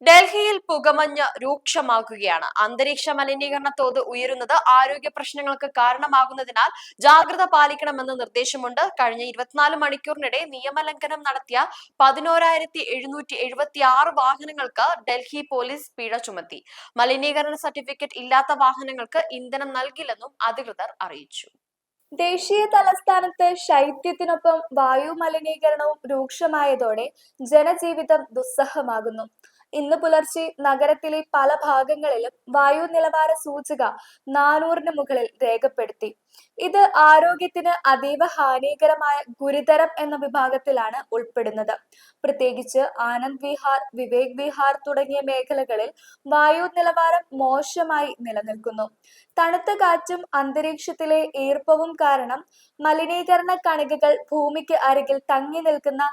ഡൽഹിയിൽ പുകമഞ്ഞ് രൂക്ഷമാക്കുകയാണ്. അന്തരീക്ഷ മലിനീകരണ തോത് ഉയരുന്നത് ആരോഗ്യ പ്രശ്നങ്ങൾക്ക് കാരണമാകുന്നതിനാൽ ജാഗ്രത പാലിക്കണമെന്ന് നിർദ്ദേശമുണ്ട്. കഴിഞ്ഞ 24 മണിക്കൂറിനിടെ നിയമലംഘനം നടത്തിയ 11,776 വാഹനങ്ങൾക്ക് ഡൽഹി പോലീസ് പിഴ ചുമത്തി. മലിനീകരണ സർട്ടിഫിക്കറ്റ് ഇല്ലാത്ത വാഹനങ്ങൾക്ക് ഇന്ധനം നൽകില്ലെന്നും അധികൃതർ അറിയിച്ചു. ദേശീയ തലസ്ഥാനത്ത് ശൈത്യത്തിനൊപ്പം വായു മലിനീകരണവും രൂക്ഷമായതോടെ ജനജീവിതം ദുസ്സഹമാകുന്നു. ഇന്ന് പുലർച്ചെ നഗരത്തിലെ പല ഭാഗങ്ങളിലും വായു നിലവാര സൂചിക 400-ന് മുകളിൽ രേഖപ്പെടുത്തി. ഇത് ആരോഗ്യത്തിന് അതീവ ഹാനികരമായ ഗുരുതരം എന്ന വിഭാഗത്തിലാണ് ഉൾപ്പെടുന്നത്. പ്രത്യേകിച്ച് ആനന്ദ് വിഹാർ, വിവേക് വിഹാർ തുടങ്ങിയ മേഖലകളിൽ വായു നിലവാരം മോശമായി നിലനിൽക്കുന്നു. തണുത്ത കാറ്റും അന്തരീക്ഷത്തിലെ ഈർപ്പവും കാരണം മലിനീകരണ കണികകൾ ഭൂമിക്ക് അരികിൽ തങ്ങി നിൽക്കുന്ന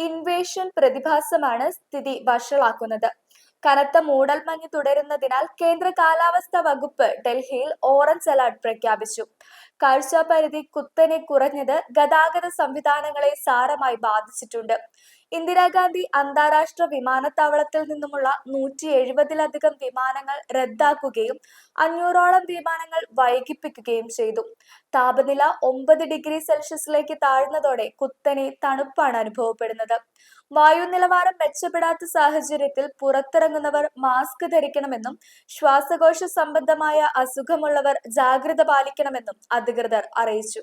ഇൻവേഷൻ പ്രതിഭാസമാണ് സ്ഥിതി വഷളാക്കുന്നത്. കനത്ത മൂടൽമഞ്ഞ് തുടരുന്നതിനാൽ കേന്ദ്ര കാലാവസ്ഥാ വകുപ്പ് ഡൽഹിയിൽ ഓറഞ്ച് അലർട്ട് പ്രഖ്യാപിച്ചു. കാഴ്ചാപരിധി കുത്തനെ കുറഞ്ഞത് ഗതാഗത സംവിധാനങ്ങളെ സാരമായി ബാധിച്ചിട്ടുണ്ട്. ഇന്ദിരാഗാന്ധി അന്താരാഷ്ട്ര വിമാനത്താവളത്തിൽ നിന്നുമുള്ള 170-ലധികം വിമാനങ്ങൾ റദ്ദാക്കുകയും 500-ഓളം വിമാനങ്ങൾ വൈകിപ്പിക്കുകയും ചെയ്തു. താപനില 9 ഡിഗ്രി സെൽഷ്യസിലേക്ക് താഴ്ന്നതോടെ കുത്തനെ തണുപ്പാണ് അനുഭവപ്പെടുന്നത്. വായു നിലവാരം മെച്ചപ്പെടാത്ത സാഹചര്യത്തിൽ പുറത്തിറങ്ങുന്നവർ മാസ്ക് ധരിക്കണമെന്നും ശ്വാസകോശ സംബന്ധമായ അസുഖമുള്ളവർ ജാഗ്രത പാലിക്കണമെന്നും അധികൃതർ അറിയിച്ചു.